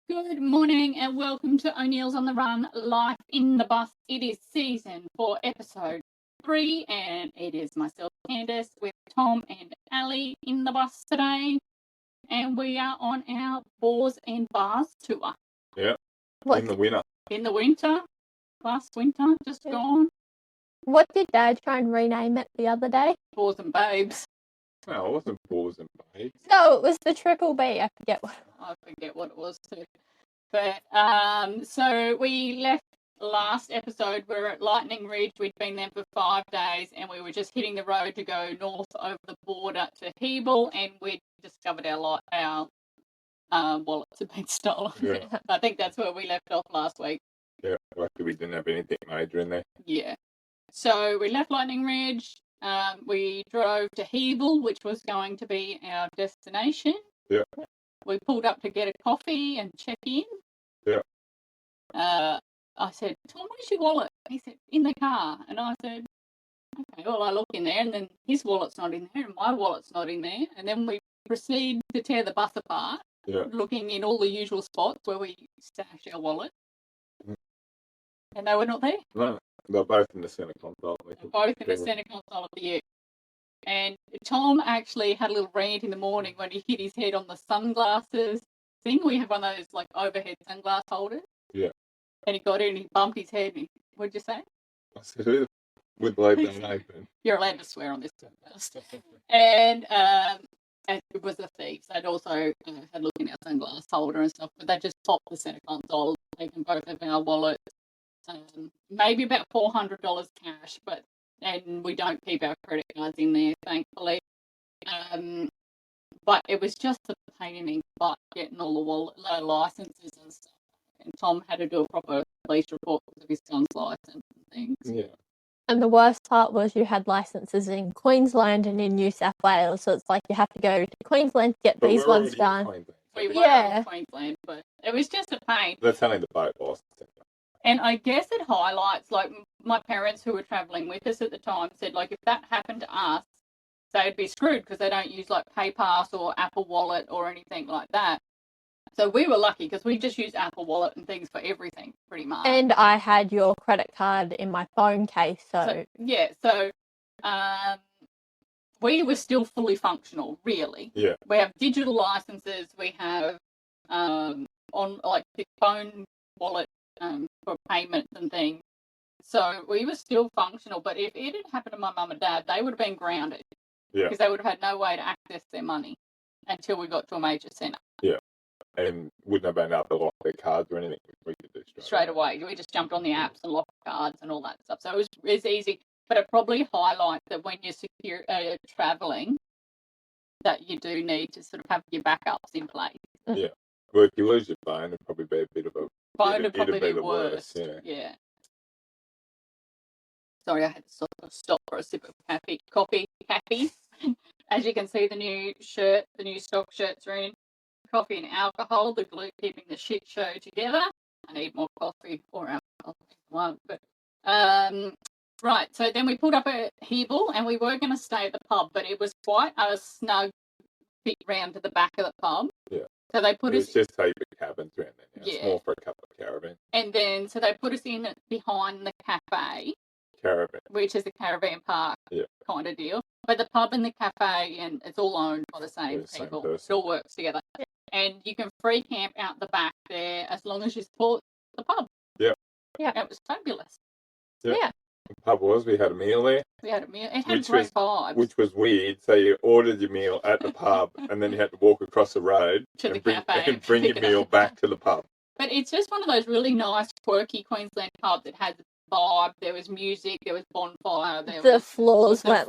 Good morning and welcome to O'Neill's on the Run, Life in the Bus. It is season 4, episode 3, and it is myself, Candice, with Tom and Ali in the bus today. And we are on our Bores and Bars tour. Yeah, in the winter. In the winter, last winter, just gone. What did Dad try and rename it the other day? Bores and Babes. No, it wasn't Bores and Babes. No, it was the Triple B. I forget what it was too. But so we left last episode. We were at Lightning Ridge. We'd been there for 5 days, and we were just hitting the road to go north over the border to Hebel, and we discovered our wallets had been stolen. Yeah. I think that's where we left off last week. Yeah, luckily we didn't have anything major in there. Yeah. So we left Lightning Ridge. We drove to Hebel, which was going to be our destination. Yeah. We pulled up to get a coffee and check in. Yeah. I said, Tom, where's your wallet? He said, in the car. And I said, okay, well, I look in there, and then his wallet's not in there, and my wallet's not in there. And then we proceed to tear the bus apart, looking in all the usual spots where we stash our wallet. And they were not there. No, they're both in the centre console. Both in the centre console of the ute. And Tom actually had a little rant in the morning when he hit his head on the sunglasses thing. We have one of those like overhead sunglass holders. Yeah. And he got in and he bumped his head. And what'd you say? I said, who would leave that open? You're allowed to swear on this podcast. And it was the thieves. They'd also had a look in our sunglass holder and stuff, but they just popped the centre console, taken both of our wallets. Maybe about $400 cash, and we don't keep our credit cards in there, thankfully. But it was just a pain in the butt getting all the licenses and stuff. And Tom had to do a proper police report because of his son's license and things. Yeah. And the worst part was you had licenses in Queensland and in New South Wales, so it's like you have to go to Queensland to get these ones done. We were in Queensland, but it was just a pain. That's only the boat license. And I guess it highlights, like, my parents who were travelling with us at the time said, like, if that happened to us, they'd be screwed because they don't use, like, PayPass or Apple Wallet or anything like that. So we were lucky because we just use Apple Wallet and things for everything, pretty much. And I had your credit card in my phone case, so we were still fully functional, really. Yeah. We have digital licenses. We have on, like, the phone wallet for payments and things. So we were still functional, but if it had happened to my mum and dad, they would have been grounded. Yeah. Because they would have had no way to access their money until we got to a major centre. Yeah. And wouldn't have been able to lock their cards or anything. We could do straight away. We just jumped on the apps and locked cards and all that stuff. So it was easy. But it probably highlights that when you're travelling, that you do need to sort of have your backups in place. Yeah. Well, if you lose your phone, it'd probably be a bit of a... Phone would probably be worse. Yeah. Sorry, I had to stop for a sip of coffee. As you can see, the new stock shirts are in. Coffee and alcohol, the glue keeping the shit show together. I need more coffee or alcohol. Right, so then we pulled up at Hebel and we were going to stay at the pub, but it was quite a snug bit round to the back of the pub. Yeah. So they put us... just heap of cabins around there now. Yeah. Small for a couple of caravans. And then, so they put us in behind the cafe. Caravan. Which is the caravan park kind of deal. But the pub and the cafe, and it's all owned by the same people. It all works together. Yeah. And you can free camp out the back there as long as you support the pub. Yeah. Yeah. It was fabulous. Yeah. The pub we had a meal there. We had a meal. It had great vibes. Which was weird. So you ordered your meal at the pub and then you had to walk across the road to the cafe and bring your meal back to the pub. But it's just one of those really nice, quirky Queensland pubs that had vibe. There was music, there was bonfire. The floors were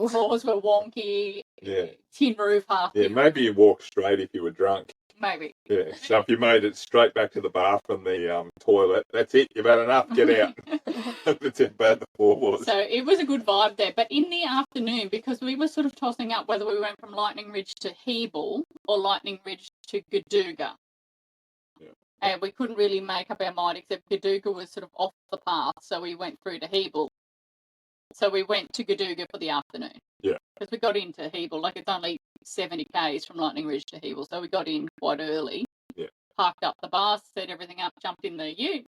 wonky. Yeah. Tin roof half. Yeah, maybe you walked straight if you were drunk. Maybe. Yeah, so if you made it straight back to the bar from the toilet, that's it. You've had enough. Get out. That's how bad the floor was. So it was a good vibe there. But in the afternoon, because we were sort of tossing up whether we went from Lightning Ridge to Hebel or Lightning Ridge to Gaduga. Yeah. And we couldn't really make up our mind, except Gaduga was sort of off the path, so we went through to Hebel. So we went to Gaduga for the afternoon. Yeah. Because we got into Hebel, like it's only 70 k's from Lightning Ridge to Hebel, so we got in quite early. Yeah. parked up the bus, set everything up, jumped in the ute,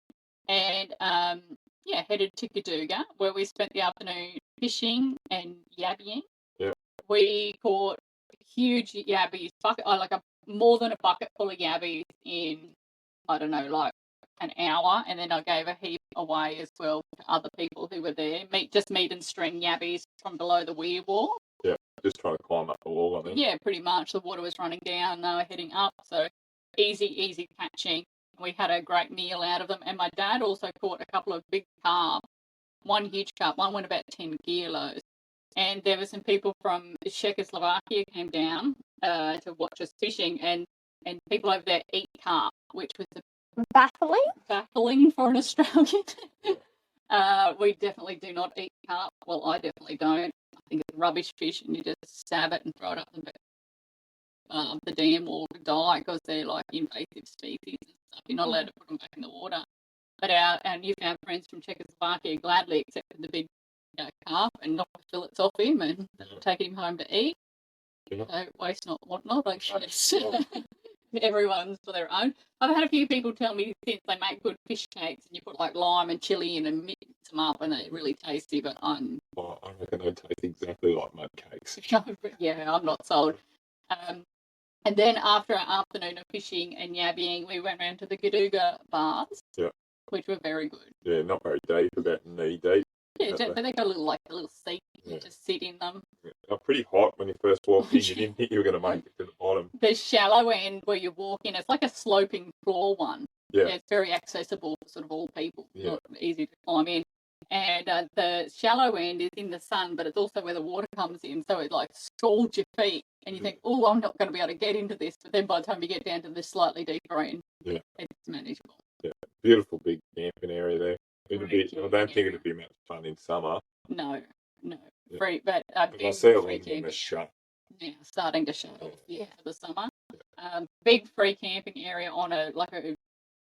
and headed to Gadooga, where we spent the afternoon fishing and yabbying. Yeah. We caught huge yabbies, more than a bucket full of yabbies in, I don't know, like an hour, and then I gave a heap away as well to other people who were there. Meat and string yabbies from below the weir wall. Yeah, just trying to climb up the wall, I think. Yeah, pretty much. The water was running down, they were heading up, so easy catching. We had a great meal out of them, and my dad also caught a couple of big carp, one huge carp, one went about 10 kilos, and there were some people from Czechoslovakia came down to watch us fishing, and people over there eat carp, which was baffling for an Australian. We definitely do not eat carp. Well, I definitely don't. I think it's rubbish fish, and you just stab it and throw it up the dam or die because they're like invasive species and stuff. You're not allowed to put them back in the water. But our newfound friends from Czechoslovakia gladly accepted the big carp and knocked the fillets off him and taken him home to eat. Yeah. So waste not, want not, I guess. Everyone's for their own. I've had a few people tell me since they make good fish cakes and you put like lime and chilli in and mix them up and they're really tasty, but Well, I reckon they taste exactly like mud cakes. Yeah, I'm not sold. And then after our afternoon of fishing and yabbying, we went round to the Gadooga baths, which were very good. Yeah, not very deep, about knee deep. Yeah, but they got a little seat. You just sit in them. Yeah. They're pretty hot when you first walked in. You didn't think you were going to make it to the bottom. The shallow end where you walk in, it's like a sloping floor one. Yeah. It's very accessible for sort of all people. Yeah. Not easy to climb in. And the shallow end is in the sun, but it's also where the water comes in, so it like scalds your feet. And you think, oh, I'm not going to be able to get into this. But then by the time you get down to the slightly deeper end, it's manageable. Yeah, beautiful big camping area there. I don't think it'd be much fun in summer. No. Yeah. Free, but I see a lot of them shut. Yeah, starting to shut off. Yeah, for the summer. Big free camping area on a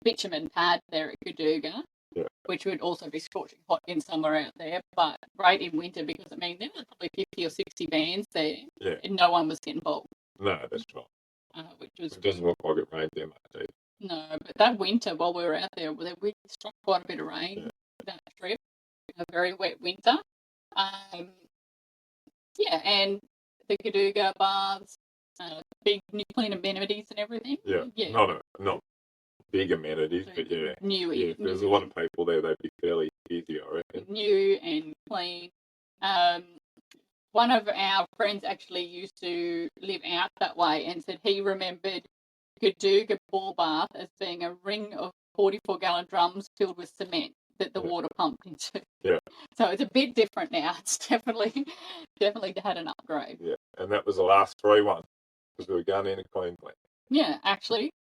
bitumen pad there at Gadooga. Yeah. Which would also be scorching hot in summer out there, but great in winter because, I mean, there were probably 50 or 60 vans there, and no one was getting bogged. No, that's right. It doesn't look like it rained there much either. No, but that winter while we were out there, we struck quite a bit of rain that trip, a very wet winter. And the Gadooga baths, big new clean amenities and everything. Yeah. Not big amenities, but new. Yeah, there's a lot of people there. They'd be fairly easy, I reckon. New and clean. One of our friends actually used to live out that way and said he remembered Gadooga ball bath as being a ring of 44-gallon drums filled with cement that the water pumped into. Yeah. So it's a bit different now. It's definitely had an upgrade. Yeah, and that was the last free one because we were going into Queensland. Yeah, actually,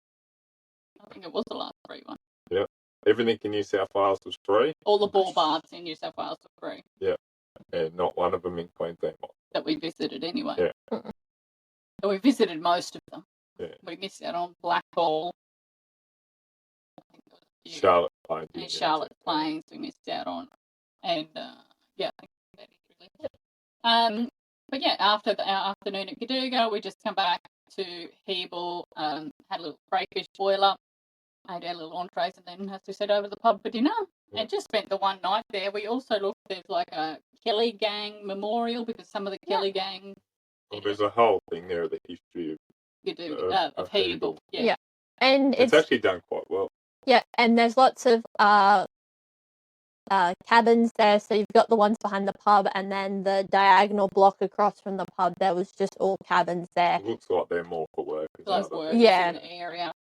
I think it was the last free one. Yeah. Everything in New South Wales was free. All the ball baths in New South Wales were free. Yeah. And not one of them in Queensland. That we visited anyway. Yeah. So we visited most of them. Yeah. We missed out on Blackball. Charlotte Plains. And Charlotte Plains we missed out on. And, I think that is really good. But yeah, after our afternoon at Gadooga, we just come back to Hebel, had a little crayfish boiler, ate our little entrees, and then, as we said, over to the pub for dinner. Yeah. And just spent the one night there. We also looked, there's like a Kelly Gang memorial because some of the Kelly Gang. Well, there's a whole thing there of the history of Hebel. Yeah. And it's actually done quite well. Yeah, and there's lots of cabins there. So you've got the ones behind the pub, and then the diagonal block across from the pub, there was just all cabins there. It looks like they're more for work. In the area.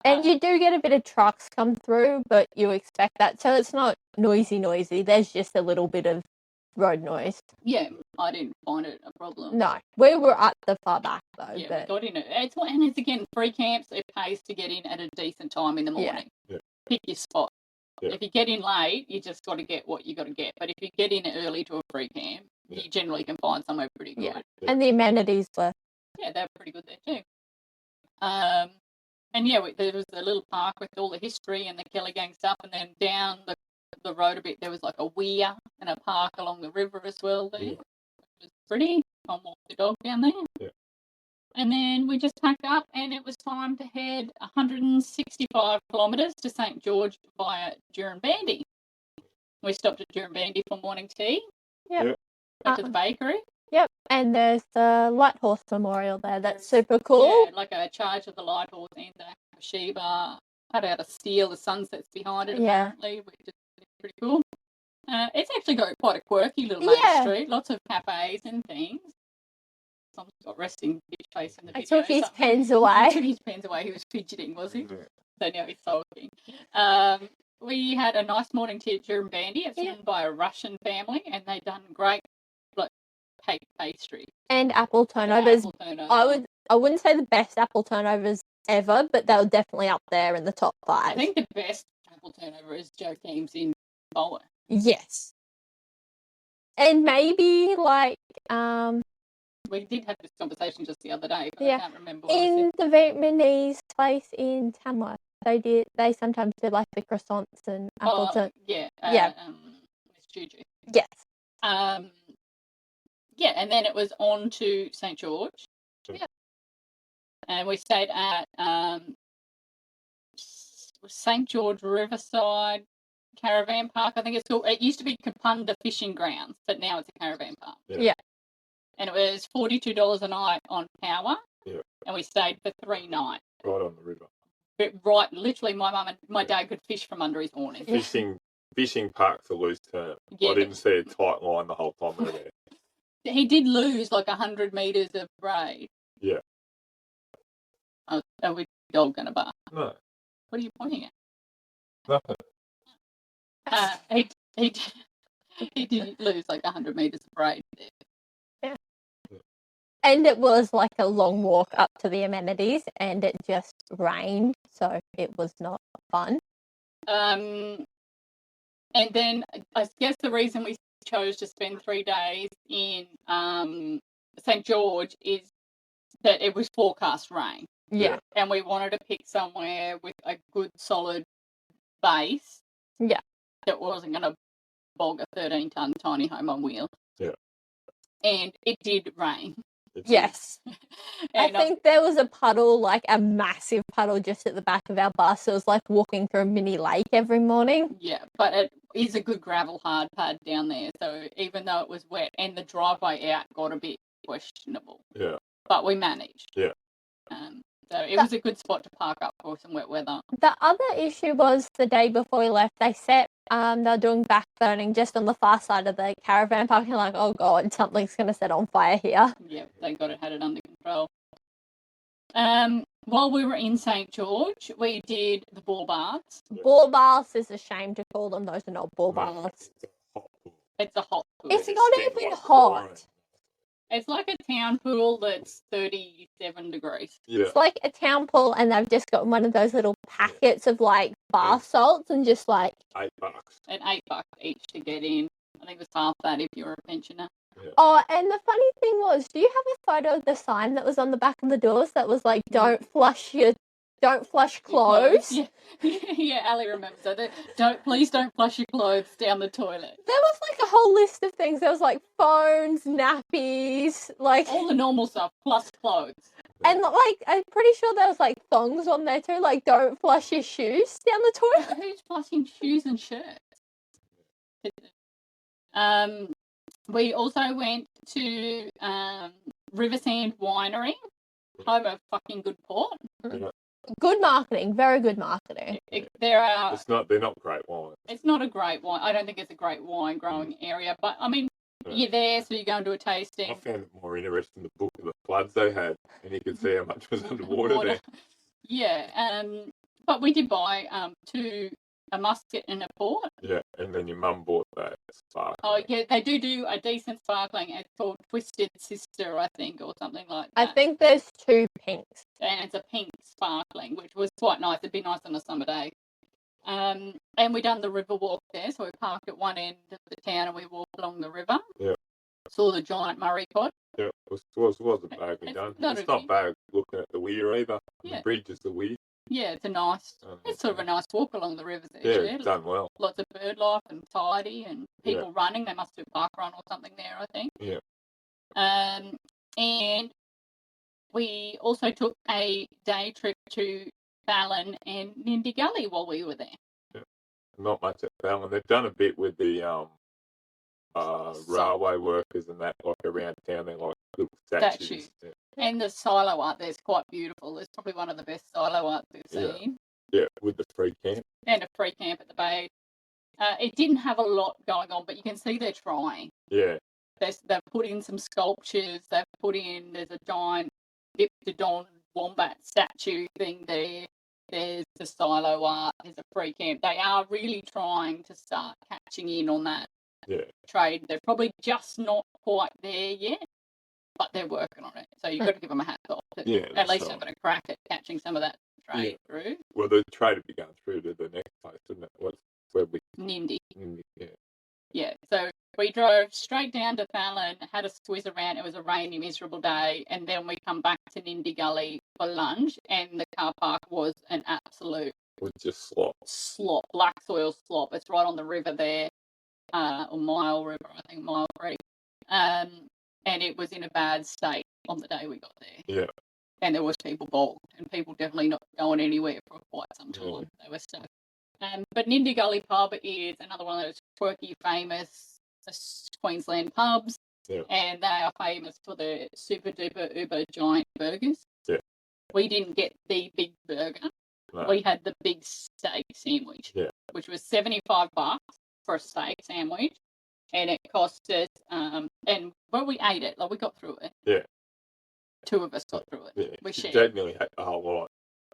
And you do get a bit of trucks come through, but you expect that. So it's not noisy. There's just a little bit of road noise. Yeah, I didn't find it a problem. No, we were at the far back though. Yeah, we got in it. It's again free camps. It pays to get in at a decent time in the morning. Yeah. Pick your spot. Yeah. If you get in late, you just got to get what you got to get. But if you get in early to a free camp, you generally can find somewhere pretty good. Yeah. And the amenities were. Yeah, they're pretty good there too. And there was a little park with all the history and the Kelly Gang stuff, and then down the road a bit there was like a weir and a park along the river as well there. Yeah. It was pretty. I'll walk the dog down there. Yeah. And then we just packed up and it was time to head 165 kilometres to St. George via Diranbandi. We stopped at Diranbandi for morning tea. Yep. Back to the bakery. Yep, and there's the Light Horse Memorial there. That's super cool. Yeah, like a charge of the Light Horse and the Sheba cut out of steel. The sunset's behind it, apparently, which is pretty cool. It's actually got quite a quirky little main street. Lots of cafes and things. Someone's got resting bitch face in the video. I took his pens away. He took his pens away. He was fidgeting, was he? So now he's sulking. We had a nice morning tea at Diranbandi. It's run by a Russian family, and they've done great cake pastry and apple turnovers. I wouldn't say the best apple turnovers ever, but they were definitely up there in the top 5. I think the best apple turnover is Joe Keem's in Bollon. Yes. And maybe we did have this conversation just the other day, but I can't remember what in the Vietnamese place in Tamworth. They sometimes do like the croissants and apple turnovers. Miss Juju. Yes. And then it was on to St. George. Yeah. And we stayed at St. George Riverside Caravan Park, I think it's called. It used to be Kapunda Fishing Grounds, but now it's a caravan park. Yeah. And it was $42 a night on power. Yeah. And we stayed for 3 nights. Right on the river. But literally my mum and my dad could fish from under his awning. Fishing park's a loose term. Yeah, I didn't see a tight line the whole time we were there. He did lose 100 metres of braid. Yeah. Are we dog going to bark? No. What are you pointing at? Nothing. He did lose 100 metres of braid there. Yeah. And it was a long walk up to the amenities, and it just rained, so it was not fun. And then I guess the reason we chose to spend 3 days in St. George is that it was forecast rain. Yeah. And we wanted to pick somewhere with a good solid base. Yeah. That wasn't going to bog a 13-ton tiny home on wheels. Yeah. And it did rain. Yes. I think there was a puddle, a massive puddle just at the back of our bus. It was like walking through a mini lake every morning. Yeah, but it is a good gravel hard pad down there. So even though it was wet and the driveway out got a bit questionable. Yeah. But we managed. Yeah. So it was a good spot to park up for some wet weather. The other issue was the day before we left, they were doing backburning just on the far side of the caravan park. And oh God, something's going to set on fire here. Yeah, they had it under control. While we were in St. George, we did the ball baths. Ball baths is a shame to call them. Those are not ball baths. It's a hot pool. It's not even hot. It's like a town pool that's 37 degrees. Yeah. It's like a town pool, and they've just got one of those little packets of bath salts, and just $8. And $8 each to get in. I think it was half that if you're a pensioner. Yeah. Oh, and the funny thing was, do you have a photo of the sign that was on the back of the doors that was don't flush clothes? Yeah, Ali remembers that. Please don't flush your clothes down the toilet. There was a whole list of things. There was phones, nappies, all the normal stuff plus clothes. And I'm pretty sure there was thongs on there too. Don't flush your shoes down the toilet. Who's flushing shoes and shirts? We also went to Riversand Winery, home of fucking good port. Yeah. Good marketing, very good marketing. They're not great wine. It's not a great wine. I don't think it's a great wine growing area, but I mean, you're there, so you go and do a tasting. I found it more interesting the book of the floods they had, and you could see how much was underwater there. Yeah, but we did buy a muscat and a port. Yeah, and then your mum bought that sparkling. Oh, yeah, they do a decent sparkling. It's called Twisted Sister, I think, or something like that. I think there's 2 pinks. And it's a pink sparkling, which was quite nice. It'd be nice on a summer day. And we done the river walk there, so we parked at one end of the town and we walked along the river. Yeah. Saw the giant Murray cod. Yeah, it wasn't badly done. It's not bad looking at the weir either. Yeah. The bridge is the weir. Yeah, it's sort of a nice walk along the rivers there. Yeah, it's done well. Lots of bird life and tidy and people running. They must do park run or something there, I think. Yeah. And we also took a day trip to Thallon and Nindi Gully while we were there. Yeah. Not much at Thallon. They've done a bit with the railway workers and that, like around town. They're like little statues. Yeah. And the silo art there's quite beautiful. It's probably one of the best silo art we've seen. Yeah, with the free camp. And a free camp at the bay. It didn't have a lot going on, but you can see they're trying. Yeah. They've put in some sculptures. There's a giant Diptodon wombat statue thing there. There's the silo art. There's a free camp. They are really trying to start catching in on that trade. They're probably just not quite there yet, but they're working on it. So you've got to give them a hat off. At least having a crack at catching some of that trade through. Well, the trade would be going through to the next place, wouldn't it? Nindi. Yeah. Yeah, so we drove straight down to Thallon, had a squiz around. It was a rainy, miserable day, and then we come back to Nindi Gully for lunch, and the car park was an absolute... It was just slop. Slop, black soil slop. It's right on the river there, or Mile River, I think, Mile Creek. And it was in a bad state on the day we got there. Yeah. And there was people bogged, and people definitely not going anywhere for quite some time. They were stuck. But Nindi Gully pub is another one of those quirky, famous Queensland pubs, and they are famous for their super duper uber giant burgers. Yeah. We didn't get the big burger. No. We had the big steak sandwich, which was $75 for a steak sandwich, and it cost us. We ate it, like we got through it. Yeah. Two of us got through it. Yeah. We shared. Dad nearly had the whole lot.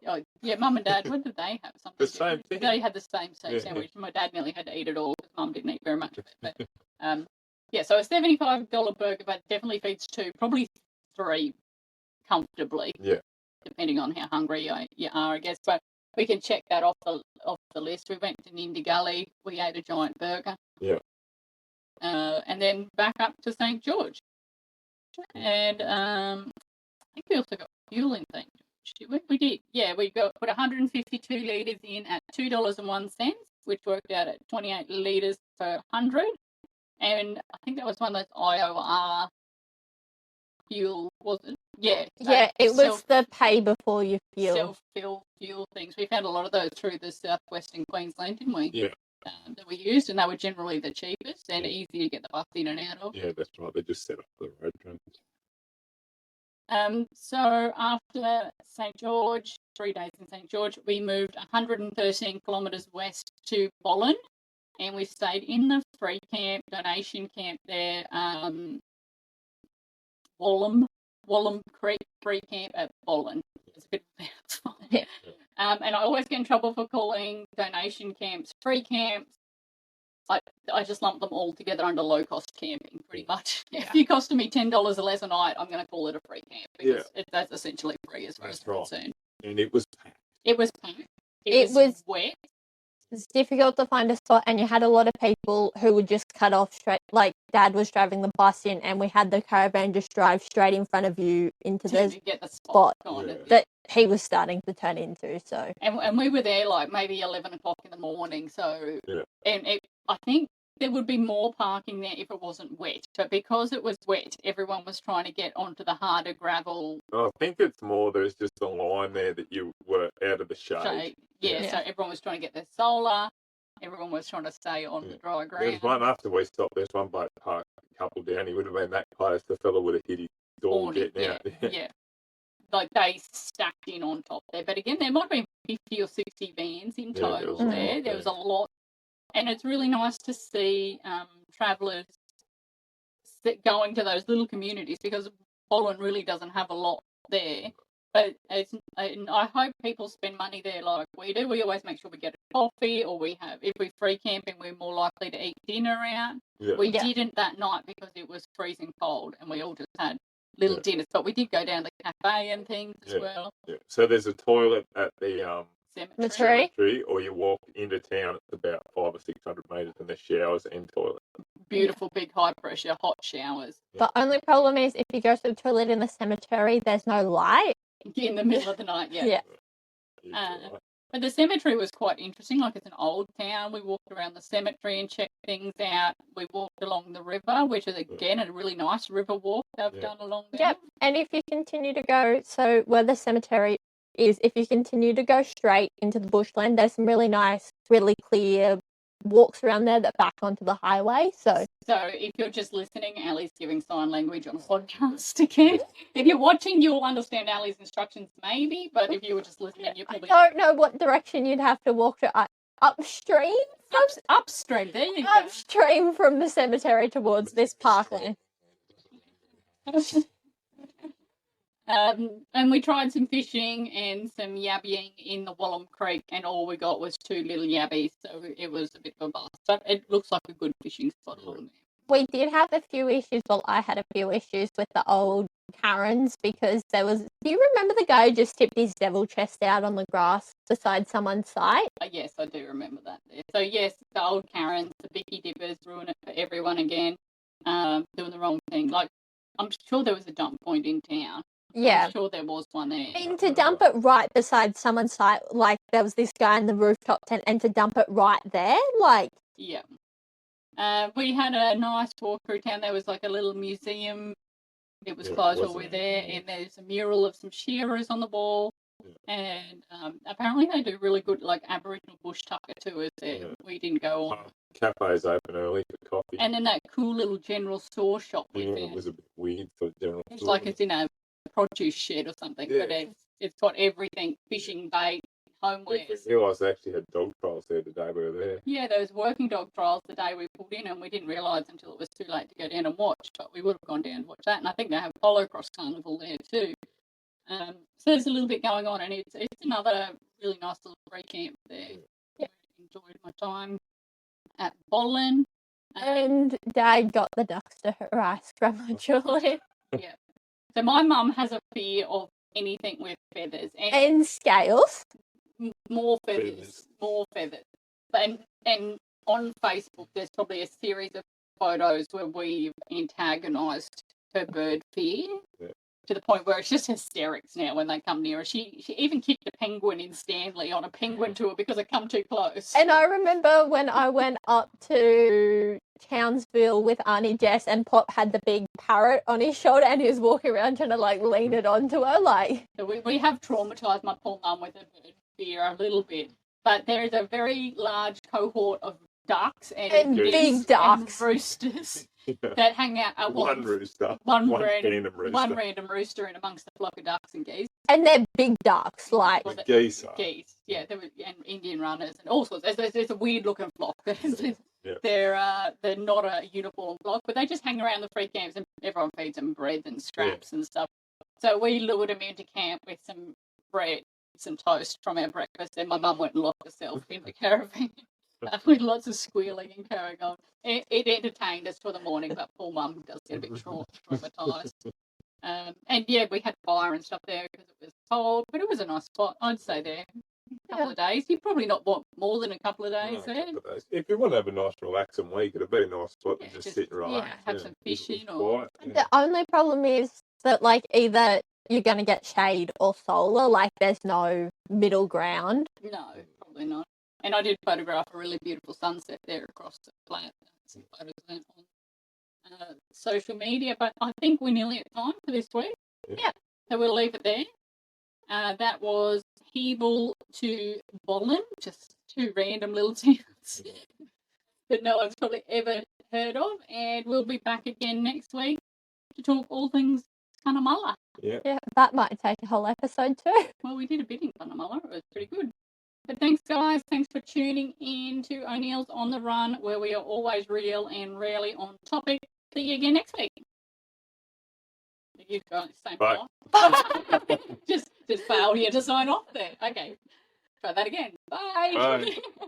Oh, yeah, Mum and Dad, what did they have? Something the same thing. They had the same steak sandwich. My dad nearly had to eat it all because Mum didn't eat very much of it. But, so a $75 burger, but definitely feeds two, probably three comfortably. Yeah. Depending on how hungry you are, I guess. But we can check that off the list. We went to Nindi Gully. We ate a giant burger. Yeah. And then back up to St. George. And I think we also got fuel in St. George. We did, we put 152 litres in at $2.01, which worked out at 28 litres per 100. And I think that was one of those IOR fuel, was it? Yeah. Yeah, it was the pay before you fuel. Self-fill fuel things. We found a lot of those through the southwestern Queensland, didn't we? Yeah. That we used, and they were generally the cheapest and easy to get the bus in and out of. Yeah, that's right. They just set up the road trams. So after St. George, 3 days in St. George, we moved 113 kilometres west to Bollon, and we stayed in the free camp, donation camp there, Wallam Creek Free Camp at Bollon. It's a bit of a mouthful. Yeah. And I always get in trouble for calling donation camps free camps. I just lump them all together under low-cost camping, pretty much. Yeah. If you costed me $10 or less a night, I'm going to call it a free camp because that's essentially free as far as I'm concerned. And it was packed. It was packed. It was wet. It's difficult to find a spot, and you had a lot of people who would just cut off straight. Like Dad was driving the bus in, and we had the caravan just drive straight in front of you into the spot that he was starting to turn into. So, and we were there like maybe 11 o'clock in the morning. So, I think there would be more parking there if it wasn't wet. But because it was wet, everyone was trying to get onto the harder gravel. I think it's more there's just a line there that you were out of the shade. So everyone was trying to get their solar. Everyone was trying to stay on the dry ground. There's one after we stopped. There's one bloke parked a couple down. He would have been that close. The fella would have hit his door getting out. Yeah. Like they stacked in on top there. But again, there might have been 50 or 60 vans in total there. There was a lot. And it's really nice to see travellers going to those little communities because Bollon really doesn't have a lot there. But I hope people spend money there like we do. We always make sure we get a coffee, or if we're free camping, we're more likely to eat dinner out. Yeah. We didn't that night because it was freezing cold and we all just had little dinners. But we did go down to the cafe and things as well. Yeah. So there's a toilet at the cemetery, or you walk into town. It's about 500 or 600 metres, and there's showers and toilet. Beautiful, big, high pressure, hot showers. The only problem is if you go to the toilet in the cemetery, there's no light. In the middle of the night, yeah. But the cemetery was quite interesting. Like, it's an old town. We walked around the cemetery and checked things out. We walked along the river, which is, again, a really nice river walk they've done along there. Yep. And if you continue to go, so where the cemetery is, if you continue to go straight into the bushland, there's some really nice, really clear walks around there that back onto the highway. So if you're just listening, Ali's giving sign language on a podcast again. If you're watching, you'll understand Ali's instructions maybe, but if you were just listening, you probably I don't know what direction you'd have to walk to. Upstream? Upstream, there you go. Upstream from the cemetery towards this parkland. And we tried some fishing and some yabbying in the Wallam Creek, and all we got was 2 little yabbies, so it was a bit of a bust. But it looks like a good fishing spot along there. We did have a few issues. Well, I had a few issues with the old Karens because there was. Do you remember the guy who just tipped his devil chest out on the grass beside someone's site? Yes, I do remember that. So yes, the old Karens, the Bicky Dippers, ruin it for everyone again. Doing the wrong thing. Like, I'm sure there was a dump point in town. Yeah. I'm sure there was one there. And to dump it right beside someone's site, like there was this guy in the rooftop tent, and to dump it right there, like. Yeah. We had a nice walk through town. There was like a little museum. It was closed while we were there, and there's a mural of some shearers on the wall. And apparently they do really good, like, Aboriginal bush tucker tours there. Yeah. We didn't go on. Cafes open early for coffee. And then that cool little general store shop. It was a bit weird for general store. It's like it's in a produce shed or something, but it's got everything, fishing bait, homewares. I realised they actually had dog trials there the day we were there. Yeah, there was working dog trials the day we pulled in, and we didn't realise until it was too late to go down and watch, but we would have gone down and watched that. And I think they have polo cross carnival there too. So there's a little bit going on, and it's another really nice little free camp there. Yeah. I enjoyed my time at Bollon. And Dad got the ducks to harass prematurely. Yeah. So my mum has a fear of anything with feathers. And scales. More feathers. And on Facebook, there's probably a series of photos where we've antagonised her bird fear. Yeah. To the point where it's just hysterics now when they come near her. She even kicked a penguin in Stanley on a penguin tour because it come too close. And I remember when I went up to Townsville with Auntie Jess, and Pop had the big parrot on his shoulder, and he was walking around trying to like lean it onto her. Like, so we have traumatised my poor mum with her bird fear a little bit, but there is a very large cohort of ducks and big ducks and roosters that hang out at one rooster, one random rooster in amongst the flock of ducks and geese. And they're big ducks, like geese. Yeah, there were, and Indian runners and all sorts. There's a weird looking flock. They're not a uniform flock, but they just hang around the free camps, and everyone feeds them bread and scraps and stuff. So we lured them into camp with some bread, some toast from our breakfast, and my mum went and locked herself in the caravan. With lots of squealing and carrying on. It entertained us for the morning, but poor mum does get a bit traumatised. And yeah, we had fire and stuff there because it was cold, but it was a nice spot. I'd stay there a couple of days. You'd probably not want more than a couple of days there. If you want to have a nice relaxing week, it'd be a nice spot to just sit and relax. Yeah, have some fishing. The only problem is that, like, either you're going to get shade or solar. Like, there's no middle ground. No, probably not. And I did photograph a really beautiful sunset there across the flat. Some photos went on social media, but I think we're nearly at time for this week. Yeah. So we'll leave it there. That was Hebel to Bollon, just 2 random little towns that no one's probably ever heard of. And we'll be back again next week to talk all things Cunnamulla. Yeah, that might take a whole episode too. Well, we did a bit in Cunnamulla. It was pretty good. But thanks, guys. Thanks for tuning in to O'Neill's On the Run, where we are always real and rarely on topic. See you again next week. You guys, same Bye. just failed you to sign off there. Okay. Try that again. Bye. Bye.